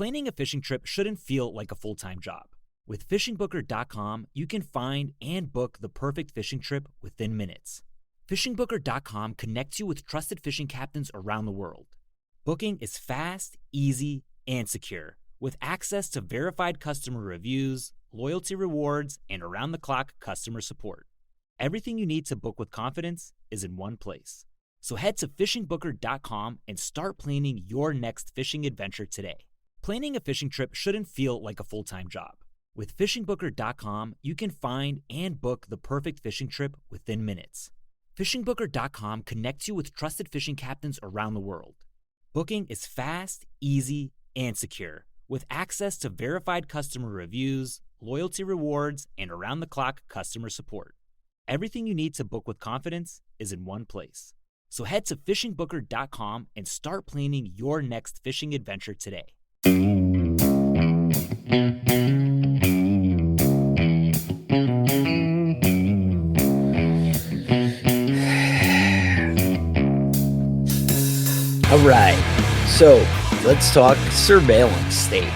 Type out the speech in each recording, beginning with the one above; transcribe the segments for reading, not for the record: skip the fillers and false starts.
Planning a fishing trip shouldn't feel like a full-time job. With fishingbooker.com, you can find and book the perfect fishing trip within minutes. Fishingbooker.com connects you with trusted fishing captains around the world. Booking is fast, easy, and secure, with access to verified customer reviews, loyalty rewards, and around-the-clock customer support. Everything you need to book with confidence is in one place. So head to fishingbooker.com and start planning your next fishing adventure today. Planning a fishing trip shouldn't feel like a full-time job. With fishingbooker.com, you can find and book the perfect fishing trip within minutes. Fishingbooker.com connects you with trusted fishing captains around the world. Booking is fast, easy, and secure, with access to verified customer reviews, loyalty rewards, and around-the-clock customer support. Everything you need to book with confidence is in one place. So head to fishingbooker.com and start planning your next fishing adventure today. All right, so let's talk surveillance state.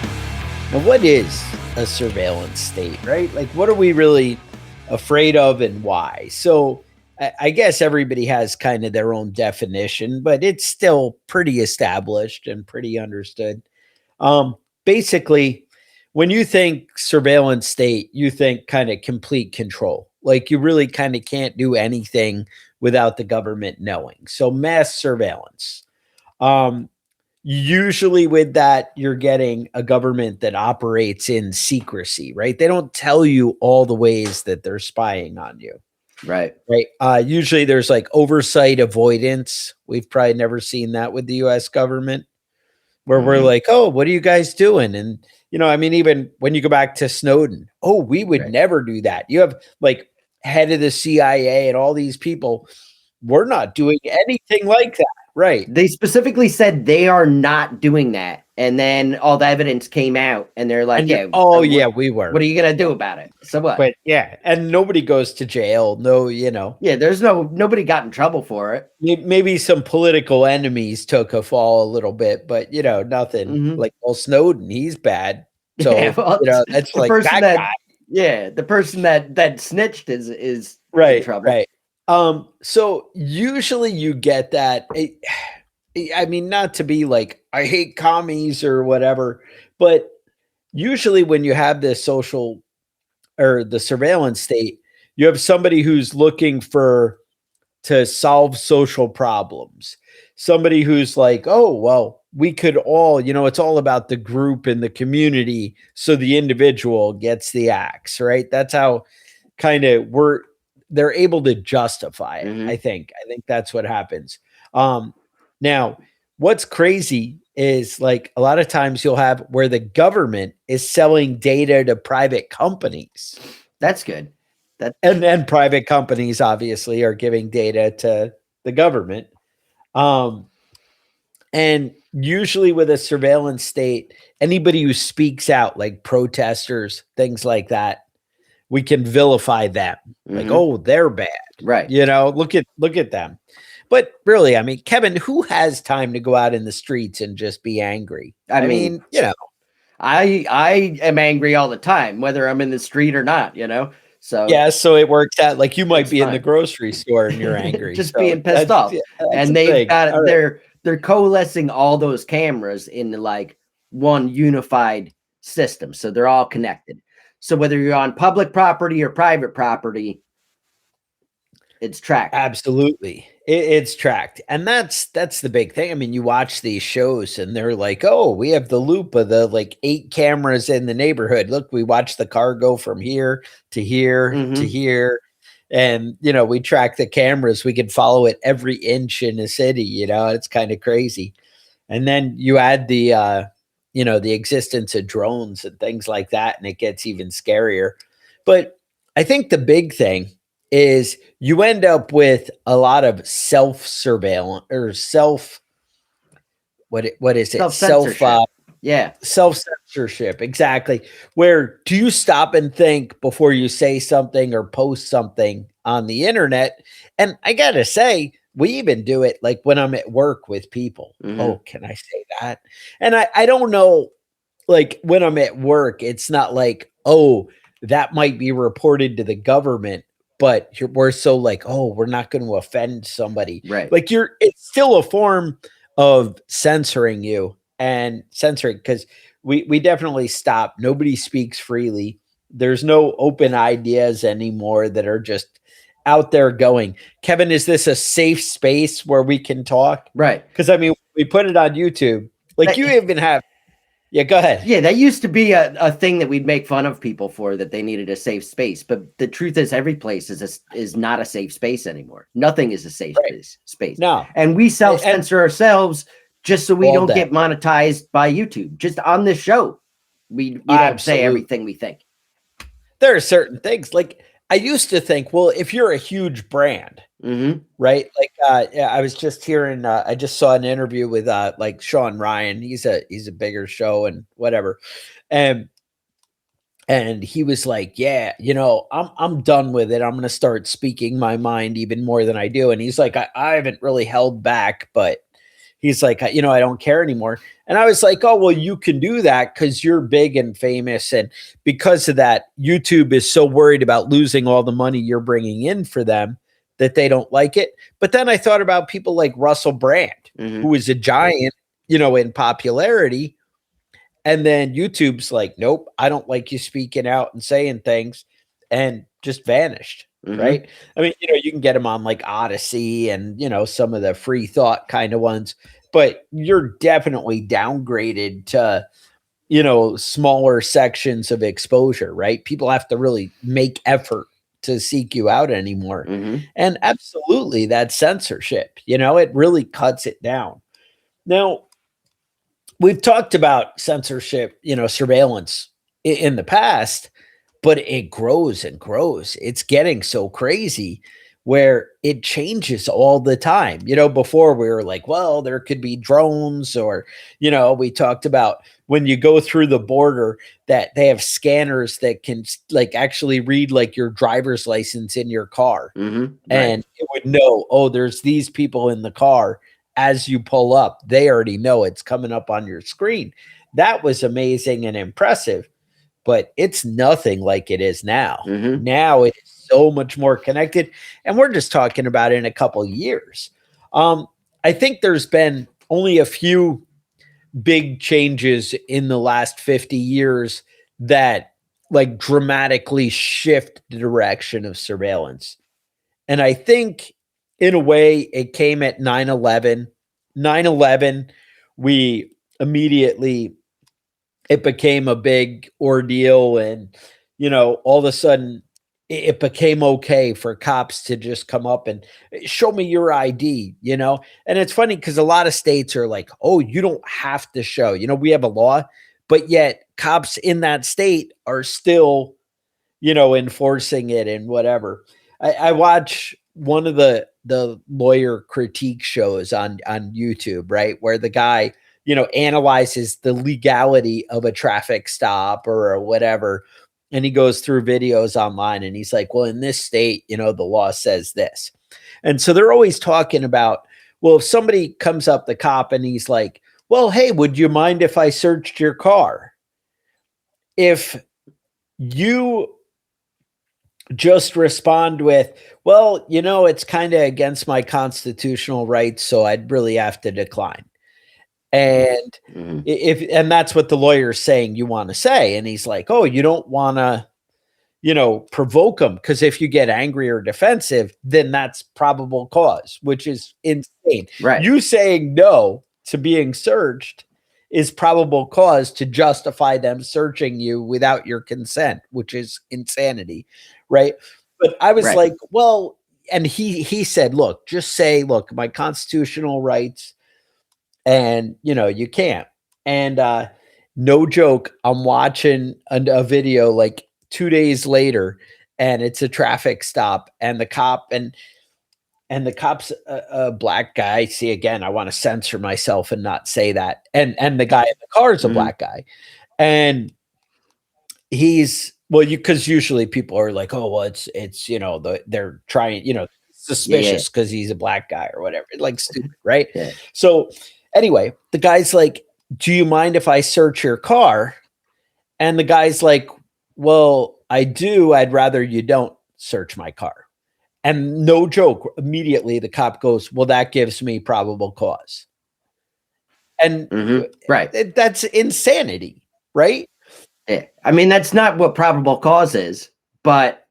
Now, what is a surveillance state, right? Like, what are we really afraid of and why? So I guess everybody has kind of their own definition, but it's still pretty established and pretty understood. Basically, when you think surveillance state, you think kind of complete control. Like, you really kind of can't do anything without the government knowing. So mass surveillance. Usually with that, you're getting a government that operates in secrecy, right? They don't tell you all the ways that they're spying on you. Right. Usually there's like oversight avoidance. We've probably never seen that with the US government, where we're like, oh, what are you guys doing? And, even when you go back to Snowden, oh, we would never do that. You have like head of the CIA and all these people. We're not doing anything like that. Right. They specifically said they are not doing that. And then all the evidence came out and they're like, we were. What are you going to do about it? So what? But yeah. And nobody goes to jail. No, Yeah, nobody got in trouble for it. Maybe some political enemies took a fall a little bit, but nothing like, well, Snowden, he's bad. So, that's like that guy. Yeah. The person that snitched is in trouble. Right. So usually you get that. Not to be like, I hate commies or whatever, but usually when you have this social or the surveillance state, you have somebody who's looking to solve social problems. Somebody who's like, oh, well, we could all, it's all about the group and the community. So the individual gets the axe, right? That's how they're able to justify it. I think that's what happens. Now what's crazy is like a lot of times you'll have where the government is selling data to private companies. That's good. And then private companies obviously are giving data to the government. And usually with a surveillance state, anybody who speaks out, like protesters, things like that, we can vilify them. Like, oh, they're bad. Right. Look at them. But really, Kevin, who has time to go out in the streets and just be angry? I mean, I am angry all the time, whether I'm in the street or not, So yeah, so it works out. Like, you might be in the grocery store and you're angry. Just being pissed off. And they've got it. They're coalescing all those cameras in like one unified system. So they're all connected. So whether you're on public property or private property, it's tracked. Absolutely. It's tracked. And that's the big thing. You watch these shows and they're like, oh, we have the loop of the like 8 cameras in the neighborhood. Look, we watch the car go from here to here to here. And, we track the cameras. We can follow it every inch in a city, it's kind of crazy. And then you add the existence of drones and things like that, and it gets even scarier. But I think the big thing is you end up with a lot of self-surveillance or what is it? Self-censorship. Exactly. Where do you stop and think before you say something or post something on the internet? And I got to say, we even do it like when I'm at work with people. Oh, can I say that? And I don't know like when I'm at work, it's not like, oh, that might be reported to the government, but we're so like, oh, we're not going to offend somebody. Right. Like it's still a form of censoring you and censoring, because we definitely stop. Nobody speaks freely. There's no open ideas anymore that are just out there going. Kevin, is this a safe space where we can talk? Right. Because I mean, we put it on YouTube. Like you even have. Yeah, go ahead. Yeah, that used to be a thing that we'd make fun of people for, that they needed a safe space. But the truth is, every place is not a safe space anymore. Nothing is a safe space. No. And we self-censor ourselves just so we don't get monetized by YouTube. Just on this show, we don't say everything we think. There are certain things, like I used to think, well, if you're a huge brand, right? Like, I was just hearing, I just saw an interview with, like Sean Ryan. He's a bigger show and whatever. And he was like, yeah, you know, I'm done with it. I'm going to start speaking my mind even more than I do. And he's like, I haven't really held back, but he's like, you know, I don't care anymore. And I was like, oh, well, you can do that because you're big and famous. And because of that, YouTube is so worried about losing all the money you're bringing in for them that they don't like it. But then I thought about people like Russell Brand, who is a giant, you know, in popularity. And then YouTube's like, nope, I don't like you speaking out and saying things, and just vanished. Right. I mean, you know, you can get them on like Odyssey and, you know, some of the free thought kind of ones, but you're definitely downgraded to, you know, smaller sections of exposure, right? People have to really make effort to seek you out anymore. And absolutely, that's censorship. You know, it really cuts it down. Now, we've talked about censorship, you know, surveillance in the past, but it grows and grows. It's getting so crazy where it changes all the time. You know, before we were like, well, there could be drones, or, you know, we talked about when you go through the border that they have scanners that can like actually read like your driver's license in your car. And it would know, oh, there's these people in the car. As you pull up, they already know it's coming up on your screen. That was amazing and impressive. But it's nothing like it is now. Now it is so much more connected. And we're just talking about it in a couple of years. I think there's been only a few big changes in the last 50 years that like dramatically shift the direction of surveillance. And I think in a way it came at 9/11. 9/11, we immediately, it became a big ordeal, and, you know, all of a sudden it became okay for cops to just come up and show me your ID, you know? And it's funny because a lot of states are like, oh, you don't have to show, you know, we have a law, but yet cops in that state are still, you know, enforcing it and whatever. I watch one of the lawyer critique shows on YouTube, right? Where the guy, you know, analyzes the legality of a traffic stop or whatever. And he goes through videos online and he's like, well, in this state, you know, the law says this. And so they're always talking about, well, if somebody comes up, the cop, and he's like, well, hey, would you mind if I searched your car? If you just respond with, well, you know, it's kind of against my constitutional rights, so I'd really have to decline. And and that's what the lawyer's saying you want to say. And he's like, oh, you don't want to, you know, provoke them, because if you get angry or defensive, then that's probable cause, which is insane. Right. You saying no to being searched is probable cause to justify them searching you without your consent, which is insanity. Right. But I was like, well, and he said, look, just say, look, my constitutional rights, and, you know, you can't. And no joke, I'm watching a video like 2 days later, and it's a traffic stop, and the cop and the cop's a black guy. See, again, I want to censor myself and not say that. And the guy in the car is a black guy. And he's, well, because usually people are like, oh, well, it's, you know, they're trying, you know, suspicious because he's a black guy or whatever. Like, stupid, right? So anyway, the guy's like, do you mind if I search your car? And the guy's like, well, I do. I'd rather you don't search my car. And no joke, immediately the cop goes, well, that gives me probable cause. And right. That's insanity, right? Yeah. I mean, that's not what probable cause is, but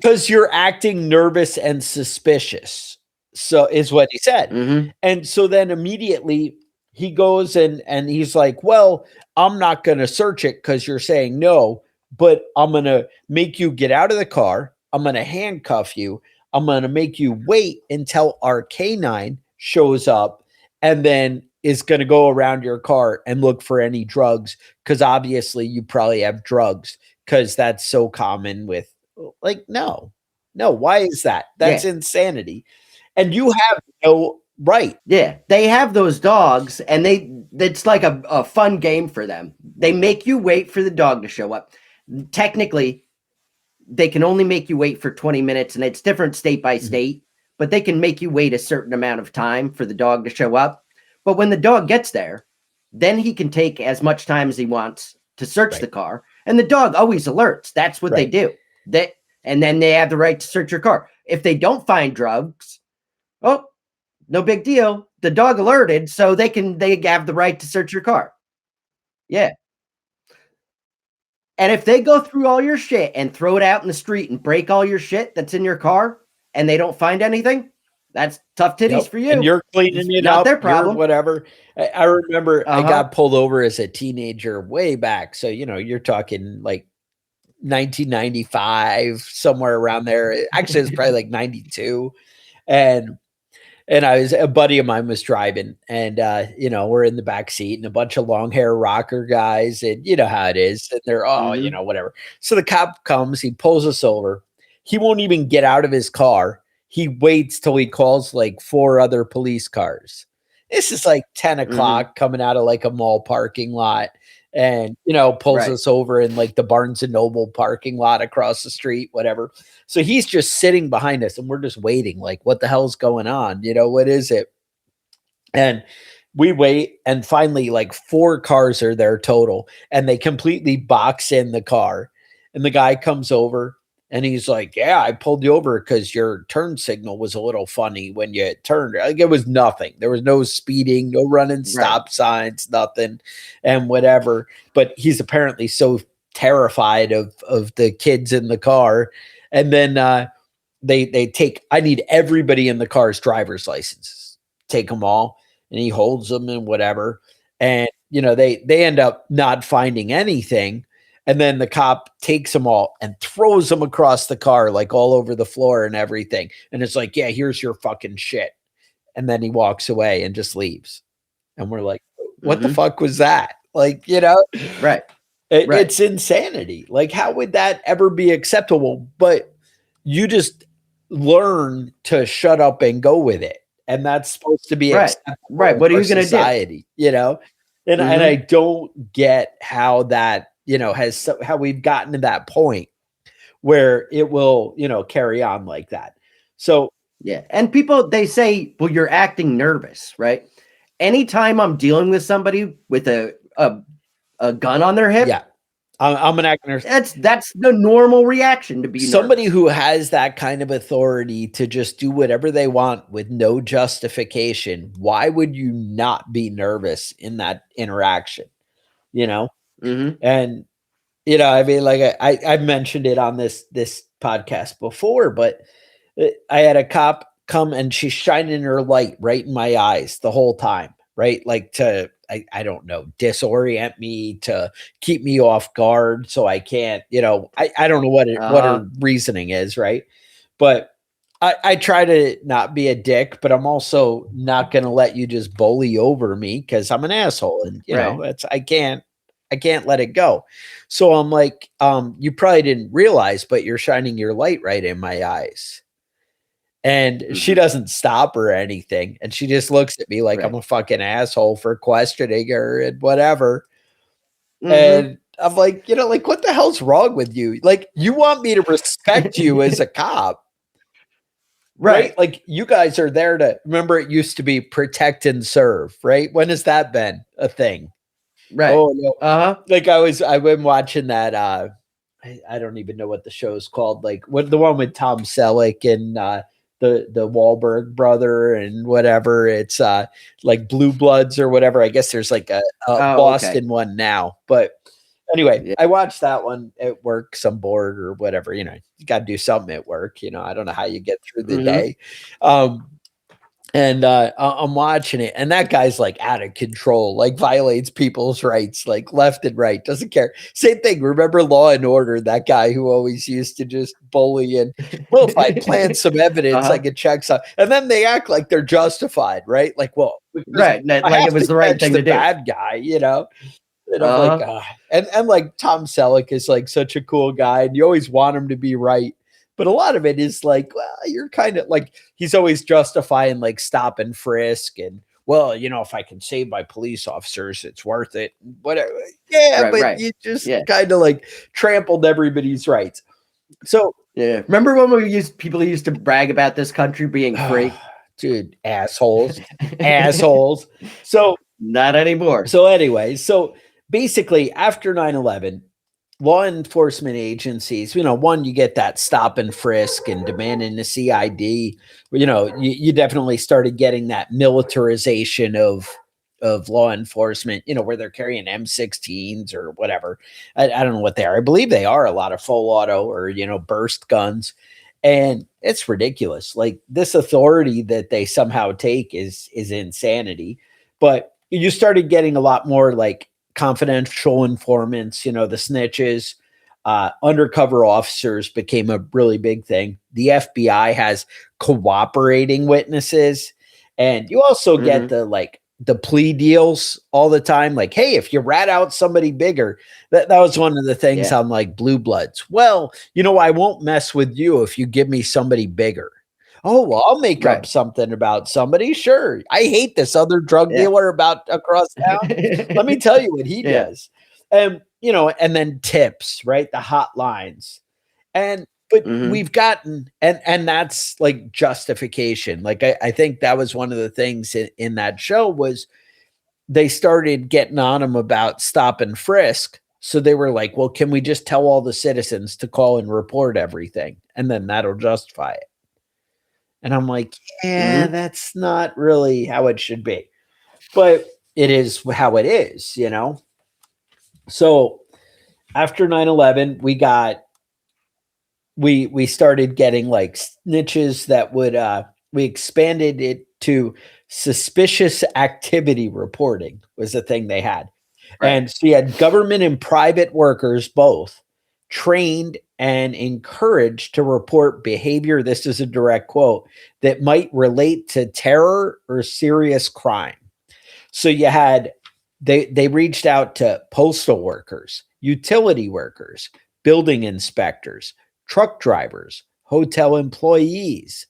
because you're acting nervous and suspicious. So is what he said. And so then immediately he goes and he's like, well, I'm not going to search it because you're saying no, but I'm going to make you get out of the car. I'm going to handcuff you. I'm going to make you wait until our canine shows up and then is going to go around your car and look for any drugs. Because obviously you probably have drugs because that's so common with like, no, why is that? That's insanity. And you have no right. Yeah, they have those dogs and it's like a fun game for them. They make you wait for the dog to show up. Technically, they can only make you wait for 20 minutes and it's different state by state, but they can make you wait a certain amount of time for the dog to show up. But when the dog gets there, then he can take as much time as he wants to search the car. And the dog always alerts. That's what they do. And then they have the right to search your car. If they don't find drugs, oh, no big deal. The dog alerted, so they have the right to search your car. Yeah. And if they go through all your shit and throw it out in the street and break all your shit that's in your car and they don't find anything, that's tough titties for you. And you're cleaning it not up, their problem. Whatever. I remember I got pulled over as a teenager way back. So, you're talking like 1995, somewhere around there. Actually, it's probably like 92. And a buddy of mine was driving and, we're in the back seat and a bunch of long hair rocker guys and you know how it is. And they're, whatever. So the cop comes, he pulls us over. He won't even get out of his car. He waits till he calls like 4 other police cars. This is like 10 o'clock coming out of like a mall parking lot and, pulls us over in like the Barnes and Noble parking lot across the street, whatever. So he's just sitting behind us and we're just waiting like, what the hell's going on? What is it? And we wait and finally like 4 cars are there total and they completely box in the car and the guy comes over. And he's like, yeah, I pulled you over because your turn signal was a little funny when you turned. Like it was nothing. There was no speeding, no running stop signs, nothing, and whatever. But he's apparently so terrified of the kids in the car. And then they take, I need everybody in the car's driver's licenses. Take them all. And he holds them and whatever. And, they end up not finding anything. And then the cop takes them all and throws them across the car, like all over the floor and everything. And it's like, yeah, here's your fucking shit. And then he walks away and just leaves. And we're like, what the fuck was that? Like, Right. It's insanity. Like, how would that ever be acceptable? But you just learn to shut up and go with it. And that's supposed to be acceptable. Right. What are you going to do? And I don't get how that, how we've gotten to that point where it will, carry on like that. So, yeah. And people, they say, well, you're acting nervous, right? Anytime I'm dealing with somebody with a gun on their hip. Yeah. I'm an actor. That's the normal reaction to be somebody nervous. Who has that kind of authority to just do whatever they want with no justification. Why would you not be nervous in that interaction? And I mean, like I've mentioned it on this podcast before, but I had a cop come and she's shining her light right in my eyes the whole time, right? Like to, I don't know, disorient me, to keep me off guard so I can't, I don't know what her reasoning is, right? But I try to not be a dick, but I'm also not going to let you just bully over me because I'm an asshole. And, I can't let it go. So I'm like, you probably didn't realize, but you're shining your light right in my eyes. And she doesn't stop or anything. And she just looks at me like I'm a fucking asshole for questioning her and whatever. And I'm like, like, what the hell's wrong with you? Like, you want me to respect you as a cop. right? Like you guys are there to remember it used to be protect and serve, right? When has that been a thing? Right. Oh no. Like I've been watching that I don't even know what the show's called. Like what the one with Tom Selleck and the Wahlberg brother and whatever. It's like Blue Bloods or whatever. I guess there's like a Boston one now. But anyway, I watched that one at work. I'm bored or whatever. You got to do something at work. I don't know how you get through the day. And I'm watching it, and that guy's like out of control, like violates people's rights, like left and right, doesn't care. Same thing. Remember Law and Order? That guy who always used to just bully and, well, if I plant some evidence, I could check some, and then they act like they're justified, right? Like, well, like it was the right thing to do. Bad guy, And I'm like, and like Tom Selleck is like such a cool guy, and you always want him to be right. But a lot of it is like, well, you're kind of like, he's always justifying like stop and frisk and, well, if I can save my police officers, it's worth it. Whatever. Yeah, but you just kind of like trampled everybody's rights. So remember when people used to brag about this country being free? Dude, assholes. Assholes. So not anymore. So anyway, so basically after 9/11, law enforcement agencies, one, you get that stop and frisk and demanding the CID. You definitely started getting that militarization of law enforcement, where they're carrying M16s or whatever. I don't know what they are. I believe they are a lot of full auto or, burst guns. And it's ridiculous. Like this authority that they somehow take is insanity. But you started getting a lot more like confidential informants, the snitches, undercover officers became a really big thing. The FBI has cooperating witnesses, and you also get the plea deals all the time. Like, hey, if you rat out somebody bigger, that was one of the things on like Blue Bloods. Well, I won't mess with you if you give me somebody bigger. Oh, well, I'll make up something about somebody. Sure. I hate this other drug dealer across town. Let me tell you what he does. And, and then tips, right? The hotlines. But we've gotten, and that's like justification. Like, I think that was one of the things in that show was they started getting on them about stop and frisk. So they were like, well, can we just tell all the citizens to call and report everything? And then that'll justify it. And I'm like, that's not really how it should be. But it is how it is, So after 9/11, we started getting like snitches that would we expanded it to suspicious activity reporting was the thing they had. And so you had government and private workers both trained and encouraged to report behavior, this is a direct quote, that might relate to terror or serious crime. So you had, they reached out to postal workers, utility workers, building inspectors, truck drivers, hotel employees,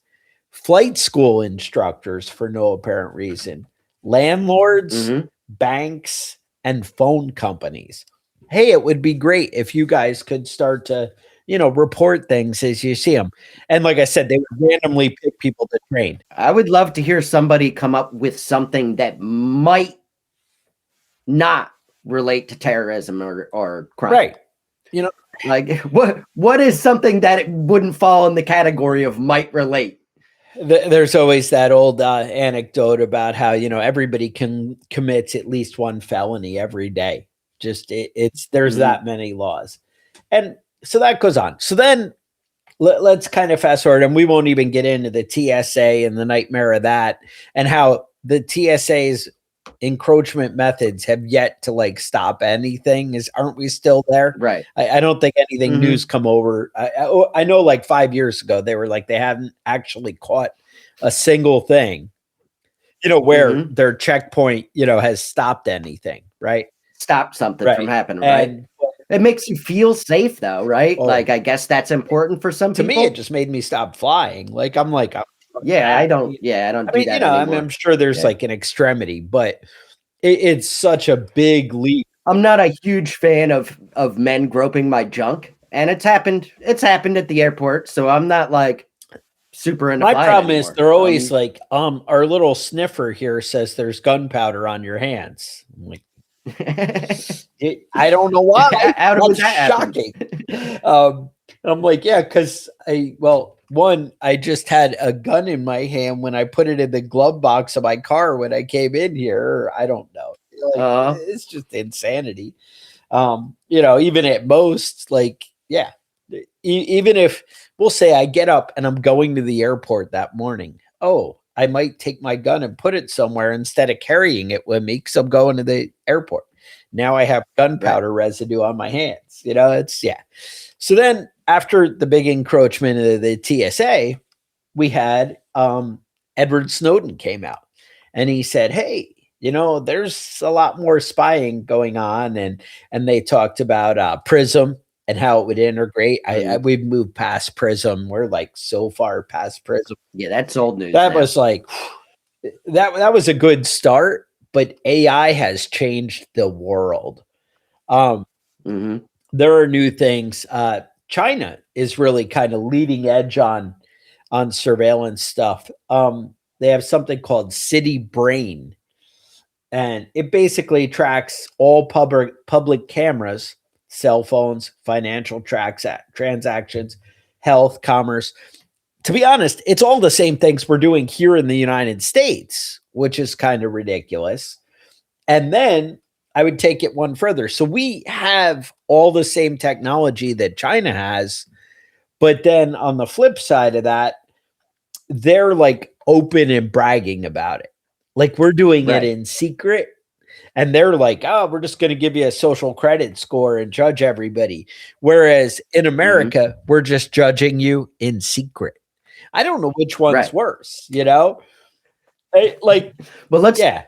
flight school instructors for no apparent reason, landlords, banks, and phone companies. Hey, it would be great if you guys could start to, report things as you see them. And like I said, they would randomly pick people to train. I would love to hear somebody come up with something that might not relate to terrorism or crime. Right. Like what is something that it wouldn't fall in the category of might relate? There's always that old anecdote about how, everybody commits at least one felony every day. Just there's that many laws. And so that goes on. So then let's kind of fast forward, and we won't even get into the TSA and the nightmare of that and how the TSA's encroachment methods have yet to like stop anything. Aren't we still there? Right. I don't think anything new's come over. I know like 5 years ago, they were like, they haven't actually caught a single thing, where their checkpoint, has stopped anything. Right. Stopped something from happening. Right. It makes you feel safe though, right? Like, I guess that's important for some people. To me, it just made me stop flying. Like, I'm like, I don't do that anymore. I'm sure there's like an extremity, but it's such a big leap. I'm not a huge fan of men groping my junk, and it's happened at the airport. So I'm not like super into My flying problem anymore. is they're always like, our little sniffer here says there's gunpowder on your hands. I'm like, I don't know why. That's shocking. I'm like, yeah, because I just had a gun in my hand when I put it in the glove box of my car when I came in here. I don't know. Like, it's just insanity. Even at most, like, yeah, even if we'll say I get up and I'm going to the airport that morning, I might take my gun and put it somewhere instead of carrying it with me because I'm going to the airport. Now I have gunpowder residue on my hands. So then after the big encroachment of the TSA, we had Edward Snowden came out and he said, hey, there's a lot more spying going on. And they talked about PRISM and how it would integrate. We've moved past PRISM. We're like so far past PRISM. Yeah, that's old news. That was like, that was a good start, but AI has changed the world. There are new things. China is really kind of leading edge on surveillance stuff. They have something called City Brain, and it basically tracks all public cameras, cell phones, financial transactions, health, commerce. To be honest, it's all the same things we're doing here in the United States, which is kind of ridiculous. And then I would take it one further. So we have all the same technology that China has, but then on the flip side of that, they're like open and bragging about it. Like we're doing it in secret. And they're like, we're just going to give you a social credit score and judge everybody. Whereas in America, we're just judging you in secret. I don't know which one's worse, Well, let's. Yeah.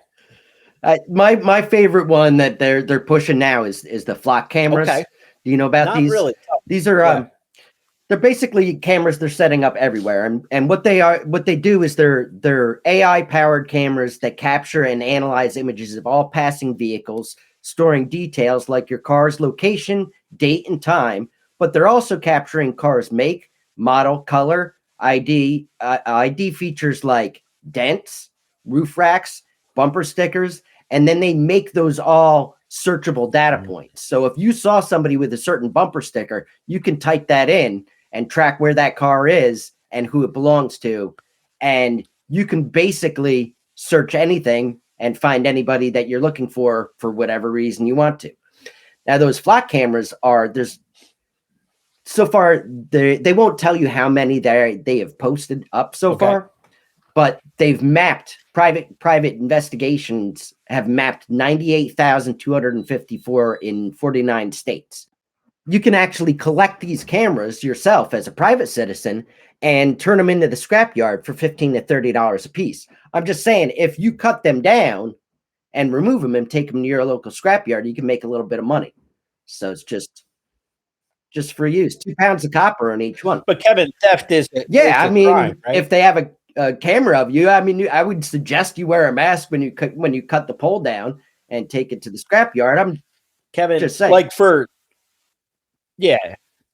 My favorite one that they're pushing now is the flock cameras. Okay. Do you know about these? Really. These are they're basically cameras they're setting up everywhere, and what they do is they're AI powered cameras that capture and analyze images of all passing vehicles, storing details like your car's location, date, and time. But they're also capturing cars' make, model, color, ID features like dents, roof racks, bumper stickers, and then they make those all searchable data points. So if you saw somebody with a certain bumper sticker, you can type that in and track where that car is and who it belongs to. And you can basically search anything and find anybody that you're looking for whatever reason you want to. Now, those flock cameras so far, they won't tell you how many they have posted up so far, but they've mapped private investigations have mapped 98,254 in 49 states. You can actually collect these cameras yourself as a private citizen and turn them into the scrapyard for $15 to $30 a piece. I'm just saying, if you cut them down and remove them and take them to your local scrapyard, you can make a little bit of money. So it's just for use, 2 pounds of copper on each one. But Kevin, theft is a crime, right? If they have a camera of you, I would suggest you wear a mask when you cut the pole down and take it to the scrapyard. I'm Kevin, just saying, like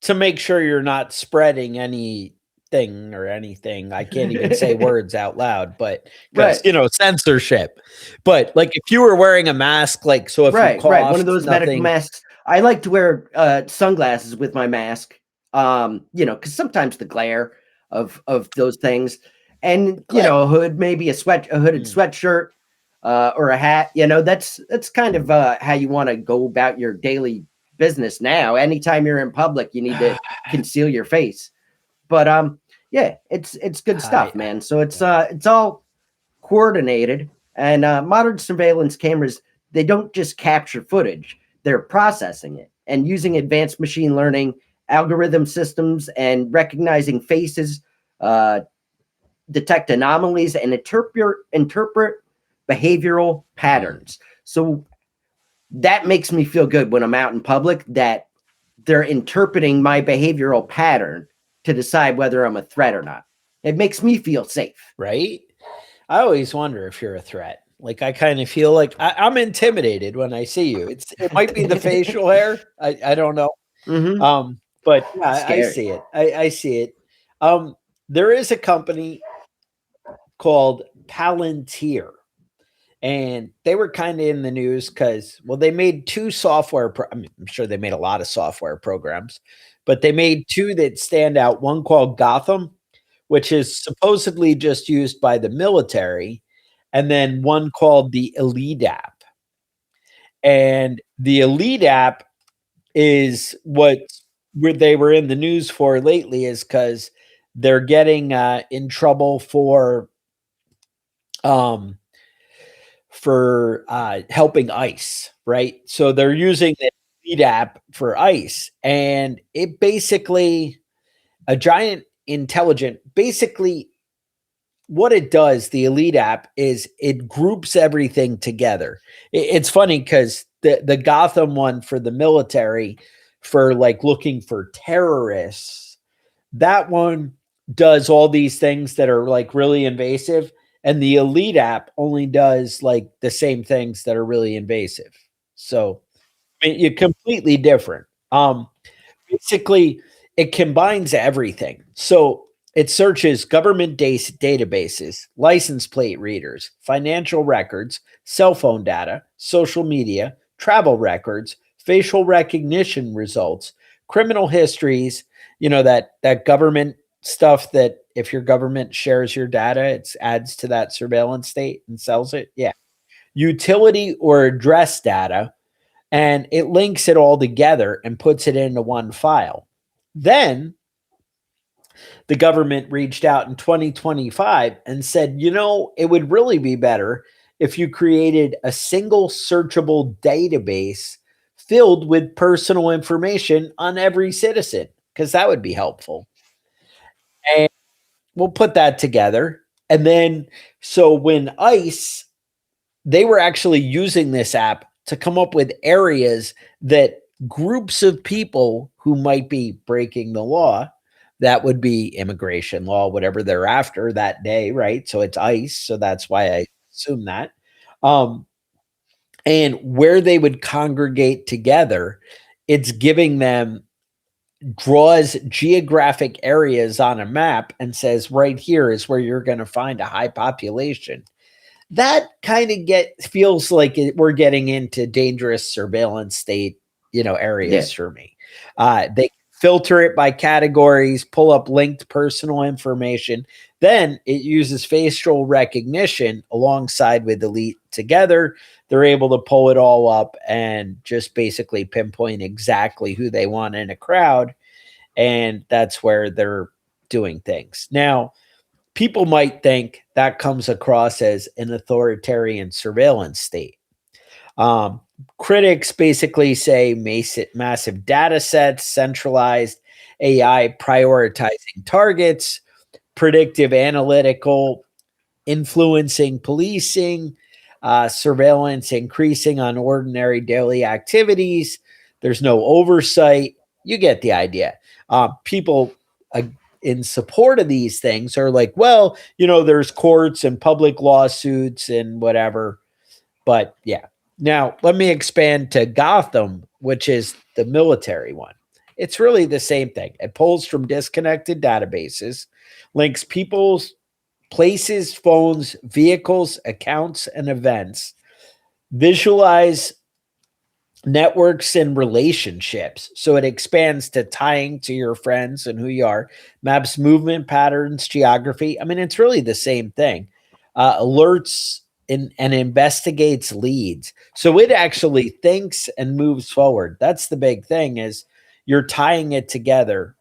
to make sure you're not spreading anything or anything. I can't even say words out loud, but because censorship. But like if you were wearing a mask, like so if you coughed, one of those medical masks. I like to wear sunglasses with my mask, because sometimes the glare of those things, and a hood, maybe a hooded sweatshirt, or a hat. That's kind of how you want to go about your daily business now. Anytime you're in public, you need to conceal your face. But it's good stuff, man. So it's all coordinated, and modern surveillance cameras, they don't just capture footage. They're processing it and using advanced machine learning algorithm systems and recognizing faces, detect anomalies, and interpret behavioral patterns. So that makes me feel good when I'm out in public that they're interpreting my behavioral pattern to decide whether I'm a threat or not. It makes me feel safe. Right? I always wonder if you're a threat. Like I kind of feel like I'm intimidated when I see you. It might be the facial hair. I don't know. But yeah, I see it. I see it. there is a company called Palantir, and they were kind of in the news because, well, they made two I mean, I'm sure they made a lot of software programs, but they made two that stand out. One called Gotham, which is supposedly just used by the military, and then one called the Elite app. And the Elite app is what where they were in the news for lately, is because they're getting in trouble um, for helping ICE, right? So they're using the Elite app for ICE, and it basically a giant intelligent, basically what it does, the Elite app, is it groups everything together. It's funny because the Gotham one for the military, for like looking for terrorists, that one does all these things that are like really invasive, and the Elite app only does like the same things that are really invasive. So I mean, you're completely different. Basically, it combines everything. So it searches government databases, license plate readers, financial records, cell phone data, social media, travel records, facial recognition results, criminal histories, that government stuff that if your government shares your data, it adds to that surveillance state and sells it. Yeah. Utility or address data, and it links it all together and puts it into one file. Then the government reached out in 2025 and said, it would really be better if you created a single searchable database filled with personal information on every citizen, because that would be helpful. And we'll put that together. And then, so when ICE, they were actually using this app to come up with areas that groups of people who might be breaking the law, that would be immigration law, whatever they're after that day, right? So it's ICE, so that's why I assume that. And where they would congregate together, it's giving them, draws geographic areas on a map and says, right here is where you're going to find a high population. That kind of feels like we're getting into dangerous surveillance state, areas for me. They filter it by categories, pull up linked personal information. Then it uses facial recognition alongside with Elite together. They're able to pull it all up and just basically pinpoint exactly who they want in a crowd. And that's where they're doing things. Now, people might think that comes across as an authoritarian surveillance state. Critics basically say massive data sets, centralized AI prioritizing targets, predictive analytical influencing policing, surveillance increasing on ordinary daily activities. There's no oversight. You get the idea. People in support of these things are like, well, there's courts and public lawsuits and whatever. But yeah. Now, let me expand to Gotham, which is the military one. It's really the same thing. It pulls from disconnected databases, links people's places, phones, vehicles, accounts, and events, visualize networks and relationships. So it expands to tying to your friends and who you are, maps movement patterns, geography. I mean, it's really the same thing. Alerts and investigates leads. So it actually thinks and moves forward. That's the big thing, is you're tying it together.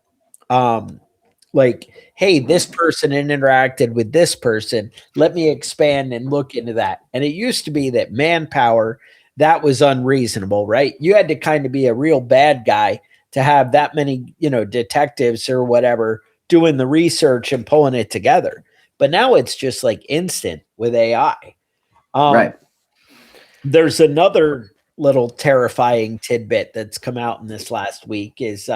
Like, hey, this person interacted with this person. Let me expand and look into that. And it used to be that manpower, that was unreasonable, right? You had to kind of be a real bad guy to have that many, detectives or whatever doing the research and pulling it together. But now it's just like instant with AI. Right. There's another little terrifying tidbit that's come out in this last week is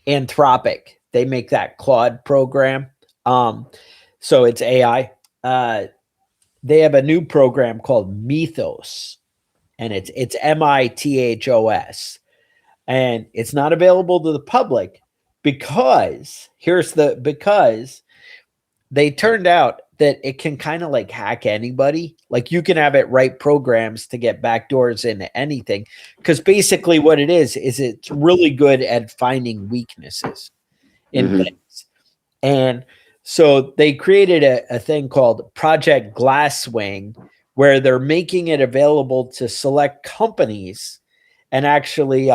Anthropic. They make that Claude program. So it's AI. They have a new program called Mythos, and it's Mithos, and it's not available to the public because they turned out that it can kind of like hack anybody. Like you can have it write programs to get backdoors into anything. Because basically what it is it's really good at finding weaknesses in things. And so they created a thing called Project Glasswing, where they're making it available to select companies and actually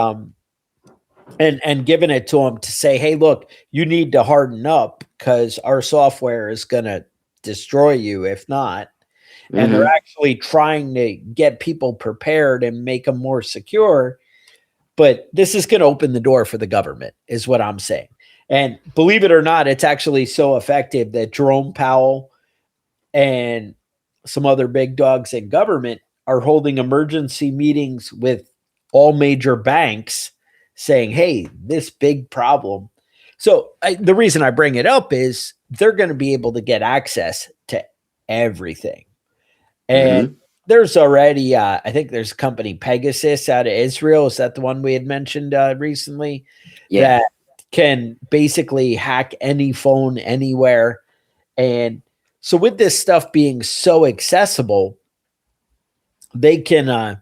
and giving it to them to say, hey, look, you need to harden up because our software is going to destroy you if not. And they're actually trying to get people prepared and make them more secure. But this is going to open the door for the government, is what I'm saying. And believe it or not, it's actually so effective that Jerome Powell and some other big dogs in government are holding emergency meetings with all major banks saying, hey, this big problem. So the reason I bring it up is they're going to be able to get access to everything. And there's already, I think there's a company Pegasus out of Israel. Is that the one we had mentioned recently? Yeah. That can basically hack any phone anywhere. And so with this stuff being so accessible, they can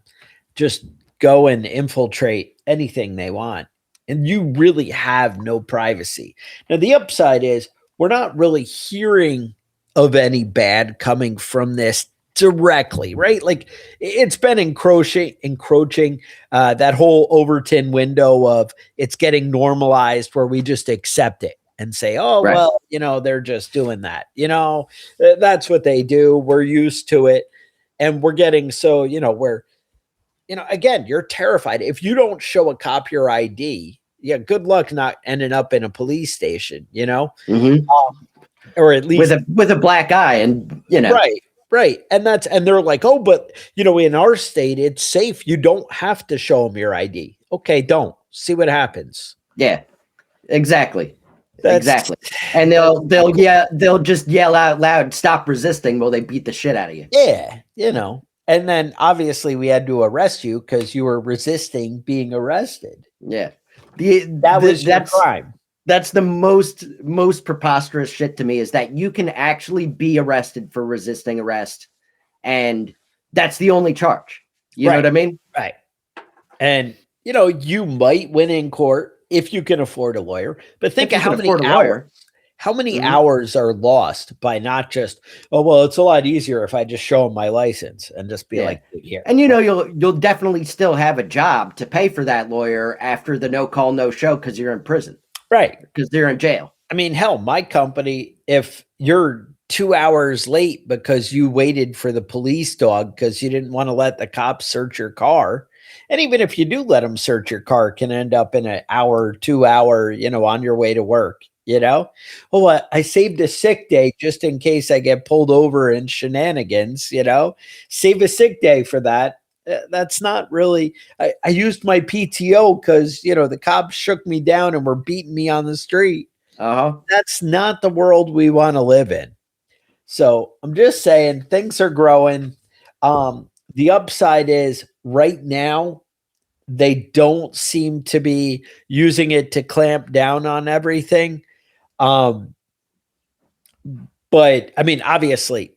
just go and infiltrate anything they want. And you really have no privacy. Now, the upside is we're not really hearing of any bad coming from this directly, right? Like it's been encroaching that whole Overton window of it's getting normalized where we just accept it and say, oh, Right. well, they're just doing that. That's what they do. We're used to it. And we're getting so, we're, again, you're terrified. If you don't show a cop your ID, yeah, good luck not ending up in a police station, or at least with a black eye and, Right. And they're like, oh, but in our state, it's safe. You don't have to show them your ID. Okay. Don't see what happens. Yeah, exactly. Exactly. And they'll just yell out loud, stop resisting while they beat the shit out of you. Yeah. And then obviously we had to arrest you because you were resisting being arrested. Yeah. That's your crime. That's the most preposterous shit to me, is that you can actually be arrested for resisting arrest. And that's the only charge. You know what I mean? Right. And, you might win in court if you can afford a lawyer, but think of how many hours are lost by not just, oh, well, it's a lot easier if I just show them my license and just be like, here. And, you'll definitely still have a job to pay for that lawyer after the no call, no show, because you're in prison. Right. Because they're in jail. I mean, hell, my company, if you're 2 hours late because you waited for the police dog because you didn't want to let the cops search your car, and even if you do let them search your car, it can end up in an hour, 2 hour, on your way to work, well, I saved a sick day just in case I get pulled over in shenanigans, save a sick day for that. That's not really, I used my PTO because, the cops shook me down and were beating me on the street. That's not the world we want to live in. So I'm just saying things are growing. The upside is right now, they don't seem to be using it to clamp down on everything. But I mean, obviously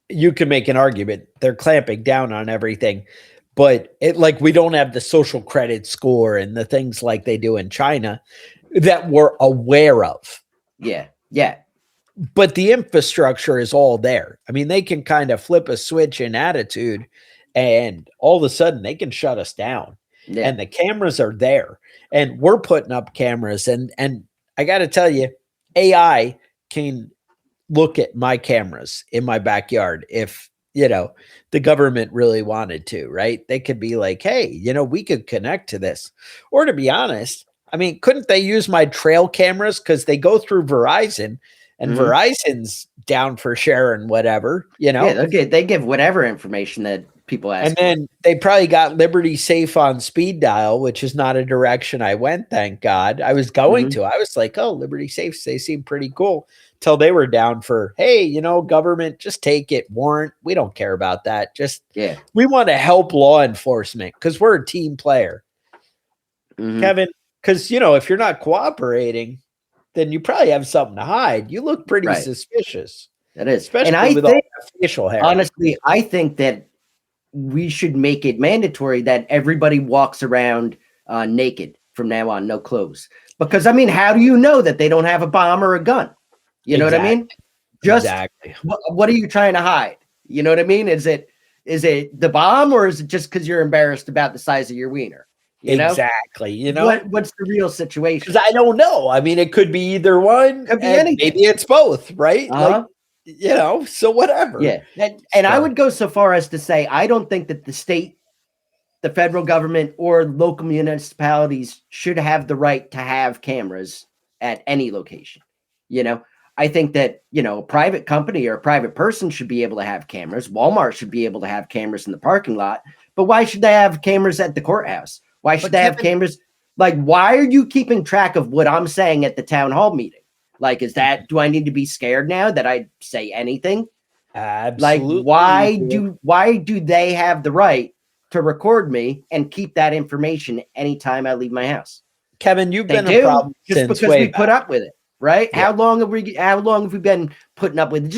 you can make an argument they're clamping down on everything, but we don't have the social credit score and the things like they do in China that we're aware of. Yeah. Yeah. But the infrastructure is all there. I mean, they can kind of flip a switch in attitude and all of a sudden they can shut us down. Yeah. And the cameras are there and we're putting up cameras and I got to tell you, AI can look at my cameras in my backyard if, the government really wanted to, right? They could be like, hey, we could connect to this. Or to be honest, I mean, couldn't they use my trail cameras? Because they go through Verizon and Verizon's down for sharing whatever, Yeah, they give whatever information that people ask. And then they probably got Liberty Safe on speed dial, which is not a direction I went, thank God. I was going to. I was like, oh, Liberty Safes, they seem pretty cool. Till they were down for, hey, government, just take it, warrant. We don't care about that. We want to help law enforcement because we're a team player. Kevin, because, if you're not cooperating, then you probably have something to hide. You look pretty suspicious. That is. Especially and I with think, all that facial hair. Honestly, I think that we should make it mandatory that everybody walks around naked from now on, no clothes. Because, I mean, how do you know that they don't have a bomb or a gun? You know what I mean? Just what are you trying to hide? You know what I mean? Is it the bomb, or is it just because you're embarrassed about the size of your wiener? You know? Exactly. You know, what's the real situation? Because I don't know. I mean, it could be either one. Could be anything. Maybe it's both, right? Like, you know, so whatever. Yeah. And I would go so far as to say, I don't think that the state, the federal government, or local municipalities should have the right to have cameras at any location. You know, I think that, you know, a private company or a private person should be able to have cameras. Walmart should be able to have cameras in the parking lot. But why should they have cameras at the courthouse? Why should they have cameras? Like, why are you keeping track of what I'm saying at the town hall meeting? Like, do I need to be scared now that I say anything? Absolutely. Like, why do they have the right to record me and keep that information anytime I leave my house? Kevin, you've been a problem just because we put up with it, right? Yeah. How long have we been putting up with it?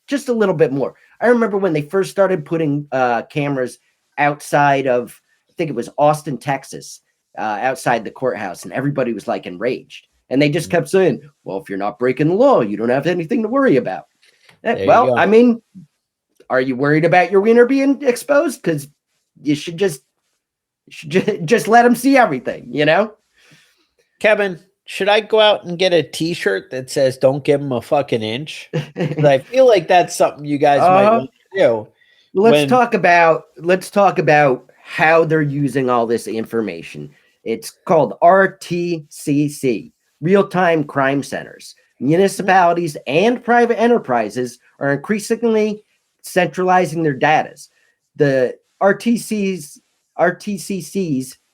Just a little bit more. I remember when they first started putting cameras outside of, I think it was Austin, Texas, outside the courthouse, and everybody was like enraged. And they just kept saying, well, if you're not breaking the law, you don't have anything to worry about. Well, I mean, are you worried about your wiener being exposed? Because you should just let them see everything, you know? Kevin, should I go out and get a t-shirt that says, don't give them a fucking inch? Because I feel like that's something you guys might want to do. Let's talk about how they're using all this information. It's called RTCC, Real-Time Crime Centers. Municipalities and private enterprises are increasingly centralizing their data. The RTCCs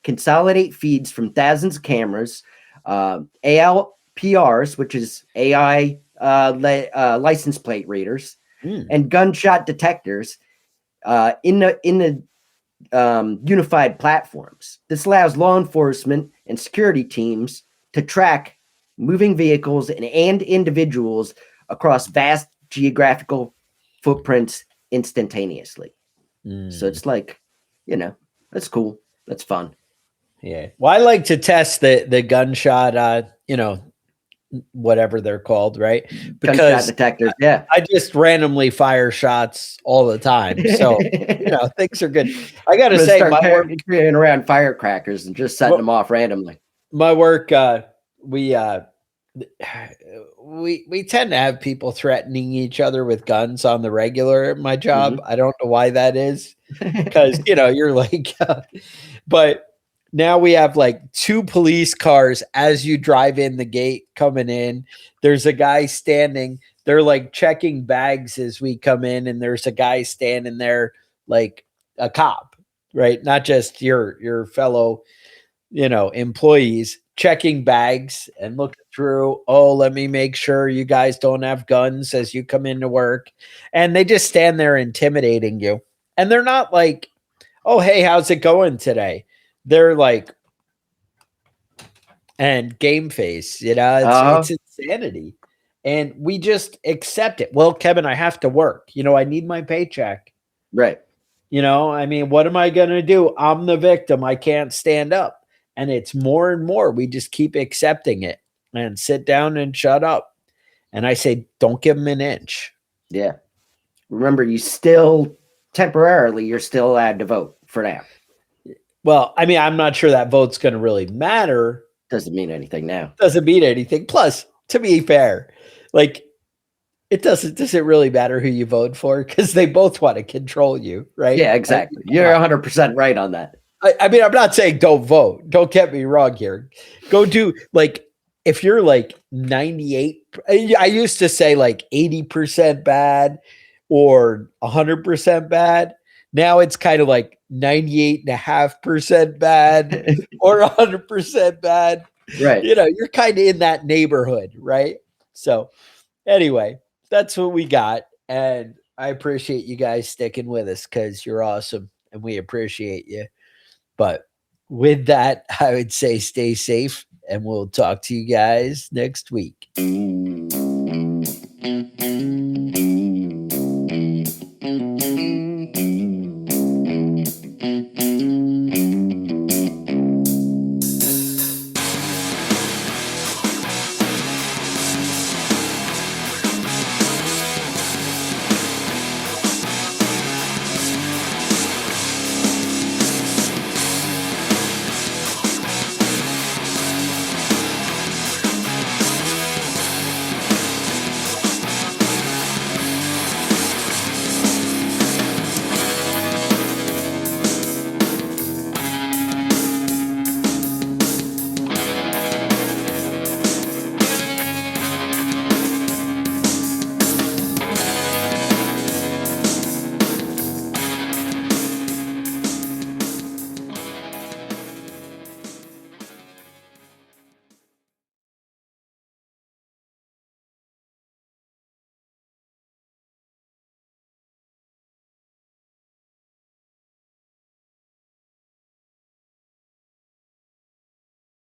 consolidate feeds from thousands of cameras, ALPRs, which is AI license plate readers, and gunshot detectors in the unified platforms. This allows law enforcement and security teams to track moving vehicles and individuals across vast geographical footprints instantaneously. So it's like, you know, that's cool. That's fun. Yeah. Well, I like to test the gunshot, you know, whatever they're called, right? Because gunshot detectors, yeah. I just randomly fire shots all the time. So, you know, things are good. I got to say, my work carrying around firecrackers and just setting them off randomly. My work, we tend to have people threatening each other with guns on the regular at my job. I don't know why that is, because, you know, you're like, but now we have like 2 police cars as you drive in the gate coming in. There's a guy standing. They're like checking bags as we come in, and there's a guy standing there like a cop, right? Not just your fellow, you know, employees, checking bags and looking through. Oh, let me make sure you guys don't have guns as you come into work. And they just stand there intimidating you. And they're not like, oh, hey, how's it going today? They're like, and game face, you know, it's insanity. And we just accept it. Well, Kevin, I have to work. You know, I need my paycheck. Right. You know, I mean, what am I going to do? I'm the victim. I can't stand up. And it's more and more. We just keep accepting it and sit down and shut up. And I say, don't give them an inch. Yeah. Remember, you're still allowed to vote for now. Well, I mean, I'm not sure that vote's going to really matter. Doesn't mean anything now. Doesn't mean anything. Plus, to be fair, like, does it really matter who you vote for? Because they both want to control you, right? Yeah, exactly. You're 100% right on that. I mean, I'm not saying don't vote. Don't get me wrong here. Go do, like, if you're like 98, I used to say like 80% bad or 100% bad. Now it's kind of like 98.5% bad or 100% bad. Right. You know, you're kind of in that neighborhood, right? So anyway, that's what we got. And I appreciate you guys sticking with us because you're awesome and we appreciate you. But with that, I would say stay safe and we'll talk to you guys next week.